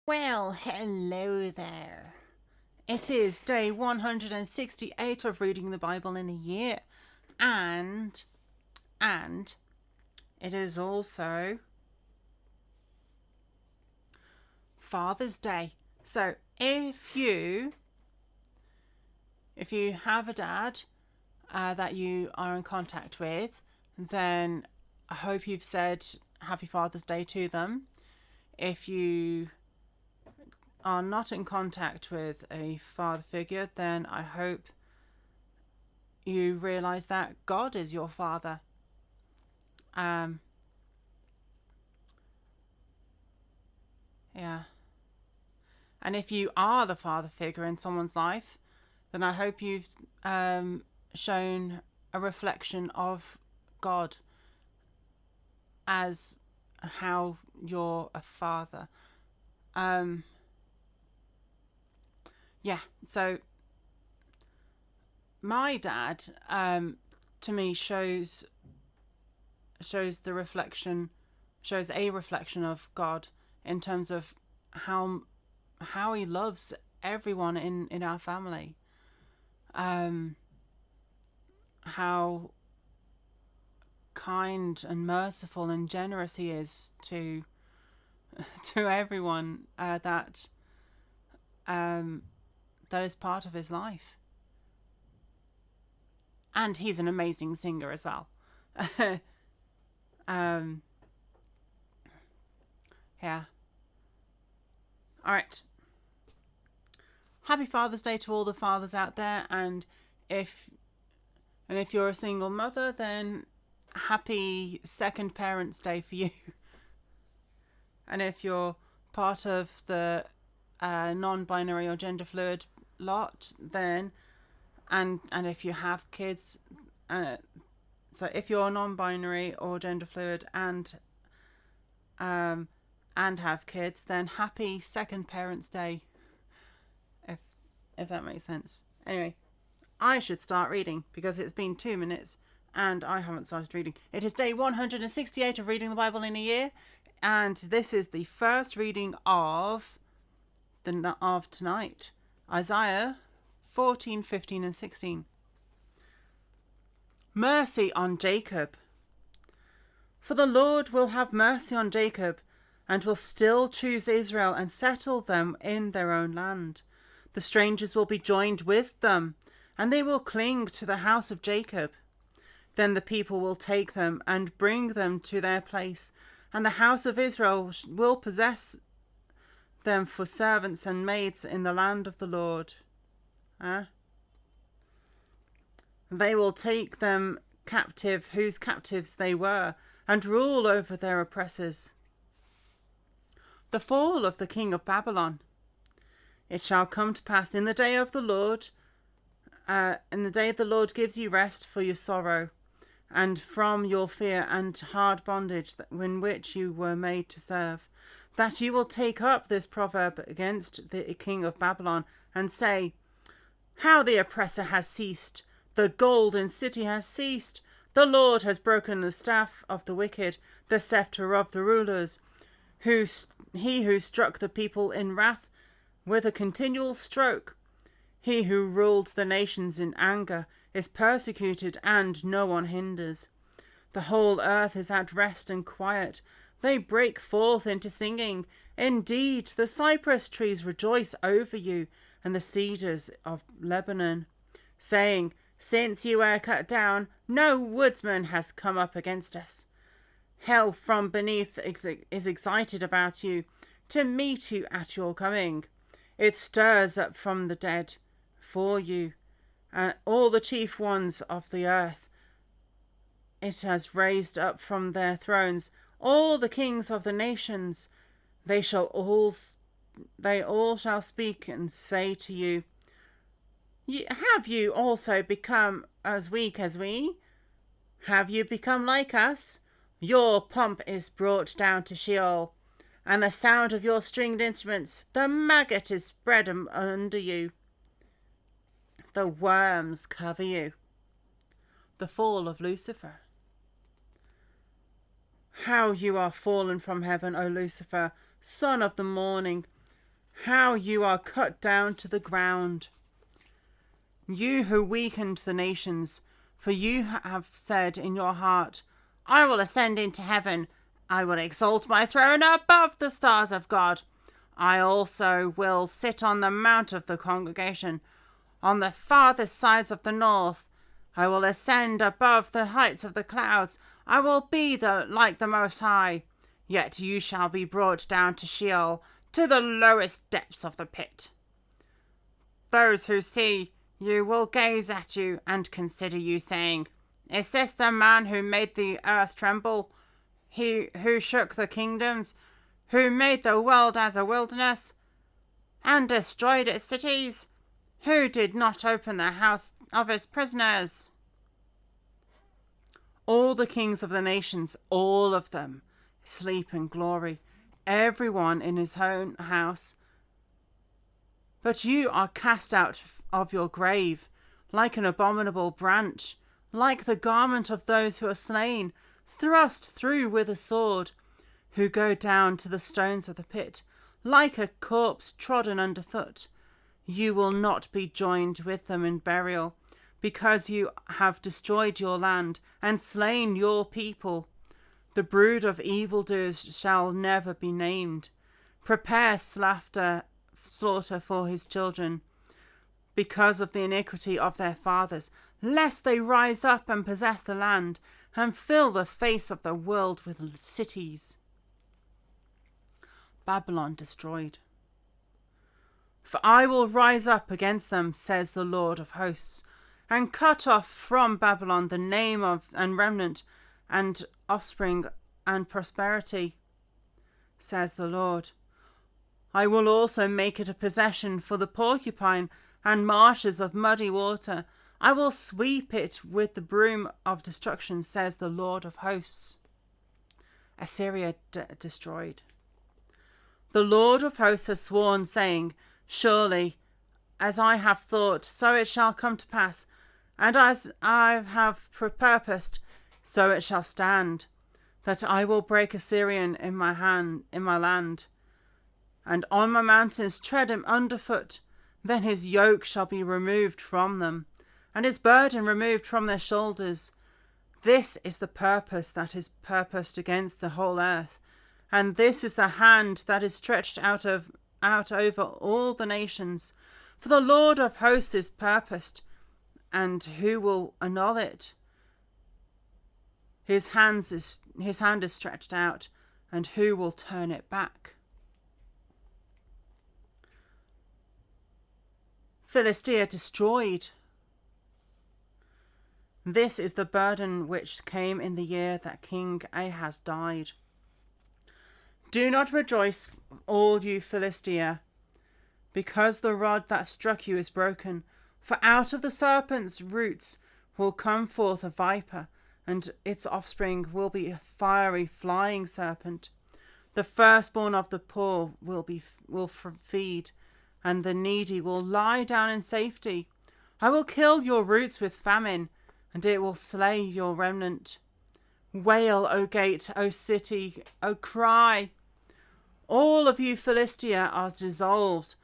Well, hello there. It is day 168 of reading the Bible in a year. And it is also Father's Day. So if you have a dad that you are in contact with, then I hope you've said Happy Father's Day to them. If you are not in contact with a father figure, then I hope you realize that God is your father. Yeah. And if you are the father figure in someone's life, then I hope you've shown a reflection of God as how you're a father. Yeah, so my dad to me shows the reflection, shows a reflection of God in terms of how he loves everyone in our family. How kind and merciful and generous he is to everyone that is part of his life. And he's an amazing singer as well. Yeah. All right. Happy Father's Day to all the fathers out there, and if you're a single mother, then happy second Parents' Day for you. And if you're part of the non-binary or gender fluid lot, then and if you have kids, so if you're non-binary or gender fluid and have kids, then happy second Parents' Day. If that makes sense. Anyway, I should start reading because it's been 2 minutes and I haven't started reading. It is day 168 of reading the Bible in a year, and this is the first reading of tonight. Isaiah 14, 15 and 16. Mercy on Jacob. For the Lord will have mercy on Jacob, and will still choose Israel and settle them in their own land. The strangers will be joined with them, and they will cling to the house of Jacob. Then the people will take them and bring them to their place, and the house of Israel will possess them for servants and maids in the land of the Lord. They will take them captive, whose captives they were, and rule over their oppressors. The fall of the king of Babylon. It shall come to pass in the day of the Lord, in the day the Lord gives you rest for your sorrow, and from your fear and hard bondage in which you were made to serve, that you will take up this proverb against the king of Babylon, and say, How the oppressor has ceased, the golden city has ceased, the Lord has broken the staff of the wicked, the sceptre of the rulers, he who struck the people in wrath with a continual stroke. He who ruled the nations in anger is persecuted, and no one hinders. The whole earth is at rest and quiet. They break forth into singing. Indeed, the cypress trees rejoice over you, and the cedars of Lebanon, saying, Since you were cut down, no woodsman has come up against us. Hell from beneath is excited about you, to meet you at your coming. It stirs up from the dead for you, all the chief ones of the earth. It has raised up from their thrones all the kings of the nations. They all shall speak and say to you, Have you also become as weak as we? Have you become like us? Your pomp is brought down to Sheol, and the sound of your stringed instruments, the maggot is spread under you. The worms cover you. The fall of Lucifer. How you are fallen from heaven, O Lucifer, son of the morning. how you are cut down to the ground. You who weakened the nations, for you have said in your heart, I will ascend into heaven. I will exalt my throne above the stars of God. I also will sit on the mount of the congregation, on the farthest sides of the north. I will ascend above the heights of the clouds. I will be like the Most High. Yet you shall be brought down to Sheol, to the lowest depths of the pit. Those who see you will gaze at you and consider you, saying, Is this the man who made the earth tremble? He who shook the kingdoms, who made the world as a wilderness, and destroyed its cities, who did not open the house of his prisoners? All the kings of the nations, all of them, sleep in glory, everyone in his own house. But you are cast out of your grave, like an abominable branch, like the garment of those who are slain, thrust through with a sword, who go down to the stones of the pit, like a corpse trodden underfoot. You will not be joined with them in burial, because you have destroyed your land and slain your people. The brood of evildoers shall never be named. Prepare slaughter for his children, because of the iniquity of their fathers, lest they rise up and possess the land, and fill the face of the world with cities. Babylon destroyed. For I will rise up against them, says the Lord of hosts, and cut off from Babylon the name of and remnant and offspring and prosperity, says the Lord. I will also make it a possession for the porcupine and marshes of muddy water. I will sweep it with the broom of destruction, says the Lord of hosts. Assyria destroyed. The Lord of hosts has sworn, saying, Surely, as I have thought, so it shall come to pass, and as I have purposed, so it shall stand, that I will break Assyrian in my land, and on my mountains tread him underfoot. Then his yoke shall be removed from them, and his burden removed from their shoulders. This is the purpose that is purposed against the whole earth, and this is the hand that is stretched out over all the nations. For the Lord of hosts is purposed, and who will annul it? His hand is stretched out, and who will turn it back? Philistia destroyed. This is the burden which came in the year that King Ahaz died. Do not rejoice, all you Philistia, because the rod that struck you is broken. For out of the serpent's roots will come forth a viper, and its offspring will be a fiery flying serpent. The firstborn of the poor will feed, and the needy will lie down in safety. I will kill your roots with famine, and it will slay your remnant. Wail, O gate, O city, O cry. All of you Philistia are dissolved,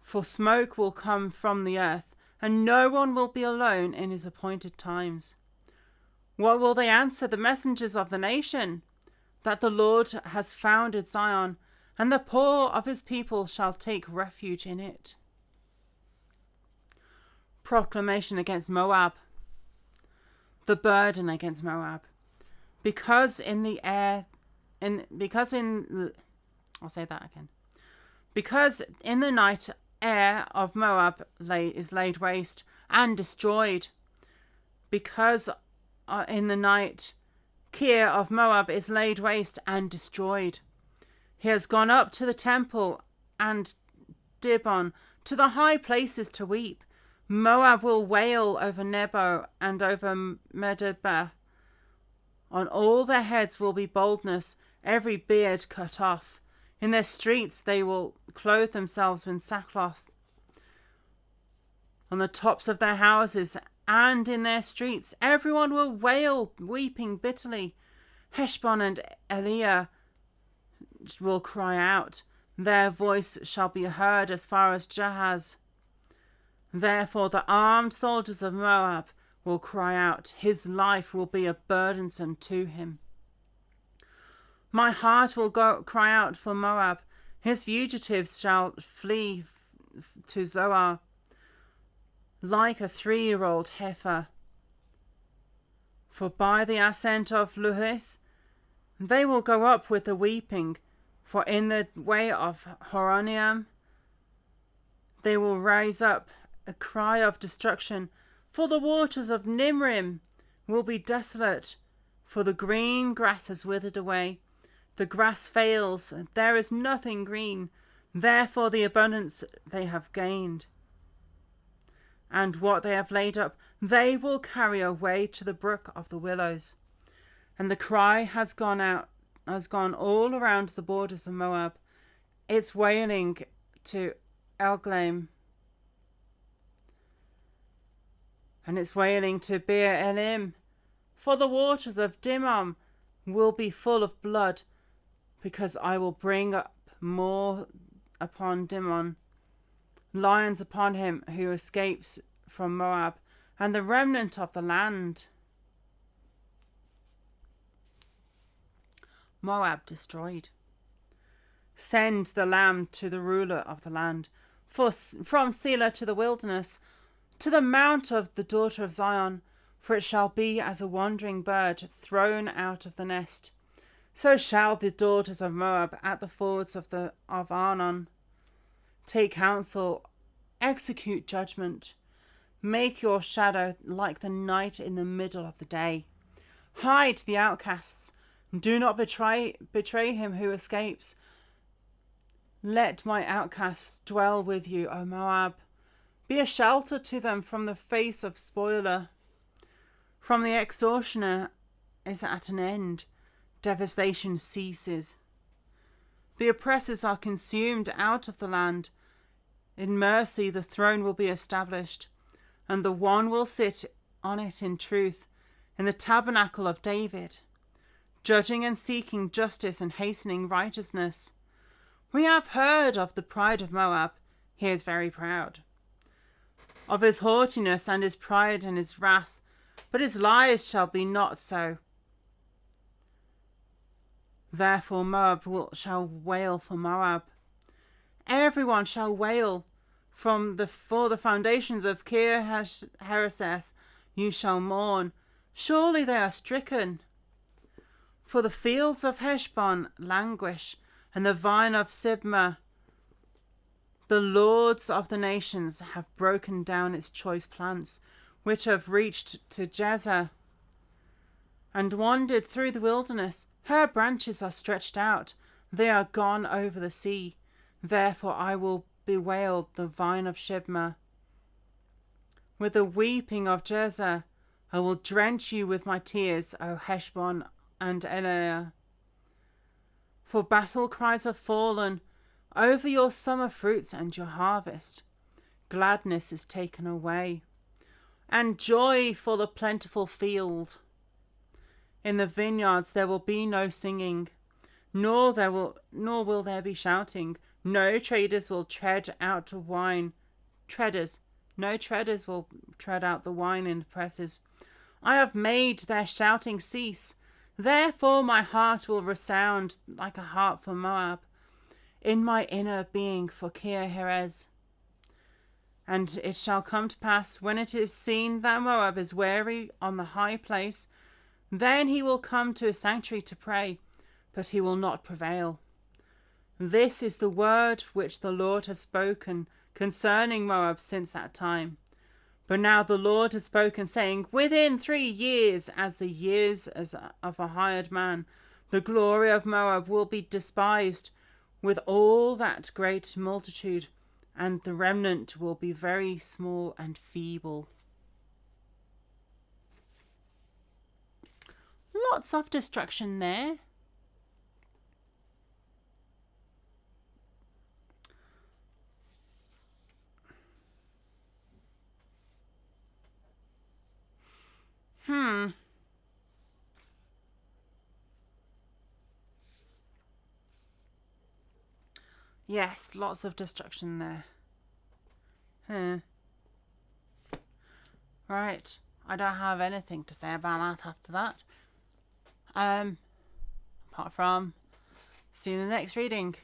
for smoke will come from the earth, and no one will be alone in his appointed times. What will they answer the messengers of the nation? That the Lord has founded Zion, and the poor of his people shall take refuge in it. Proclamation against Moab. The burden against Moab. Because in the night air of Moab is laid waste and destroyed. Because in the night Kir of Moab is laid waste and destroyed. He has gone up to the temple and Dibon, to the high places to weep. Moab will wail over Nebo and over Medeba. On all their heads will be baldness, every beard cut off. In their streets they will clothe themselves in sackcloth. On the tops of their houses and in their streets everyone will wail, weeping bitterly. Heshbon and Eliah will cry out. Their voice shall be heard as far as Jahaz. Therefore the armed soldiers of Moab will cry out. His life will be a burdensome to him. My heart will cry out for Moab. His fugitives shall flee to Zoar like a 3-year-old heifer. For by the ascent of Luhith they will go up with the weeping, for in the way of Horonaim they will raise up a cry of destruction. For the waters of Nimrim will be desolate, for the green grass has withered away. The grass fails, there is nothing green, therefore the abundance they have gained. And what they have laid up, they will carry away to the brook of the willows. And the cry has gone all around the borders of Moab. It's wailing to Elglaim, and it's wailing to Beer Elim. For the waters of Dimon will be full of blood, because I will bring up more upon Dimon, lions upon him who escapes from Moab, and the remnant of the land. Moab destroyed. Send the lamb to the ruler of the land, from Selah to the wilderness, to the mount of the daughter of Zion, for it shall be as a wandering bird thrown out of the nest. So shall the daughters of Moab at the fords of Arnon take counsel, execute judgment. Make your shadow like the night in the middle of the day. Hide the outcasts. Do not betray him who escapes. Let my outcasts dwell with you, O Moab. Be a shelter to them from the face of spoiler. From the extortioner is at an end. Devastation ceases. The oppressors are consumed out of the land. In mercy the throne will be established, and the one will sit on it in truth, in the tabernacle of David, judging and seeking justice and hastening righteousness. We have heard of the pride of Moab. He is very proud. Of his haughtiness and his pride and his wrath, but his lies shall be not so. Therefore Moab shall wail for Moab. Everyone shall wail for the foundations of Kir Hareseth. You shall mourn. Surely they are stricken. For the fields of Heshbon languish, and the vine of Sibmah. The lords of the nations have broken down its choice plants, which have reached to Jezer and wandered through the wilderness. Her branches are stretched out, they are gone over the sea. Therefore I will bewail the vine of Sibmah. With the weeping of Jezer, I will drench you with my tears, O Heshbon and Eleah. For battle cries have fallen over your summer fruits and your harvest. Gladness is taken away, and joy for the plentiful field. In the vineyards there will be no singing, nor will there be shouting. No traders will tread out wine. No treaders will tread out the wine in the presses. I have made their shouting cease. Therefore my heart will resound like a harp for Moab, in my inner being for Kir Herez. And it shall come to pass, when it is seen that Moab is weary on the high place, then he will come to his sanctuary to pray, but he will not prevail. This is the word which the Lord has spoken concerning Moab since that time. But now the Lord has spoken, saying, within 3 years, as the years of a hired man, the glory of Moab will be despised with all that great multitude, and the remnant will be very small and feeble. Lots of destruction there. Yes, lots of destruction there. Right. I don't have anything to say about that after that. Apart from see you in the next reading.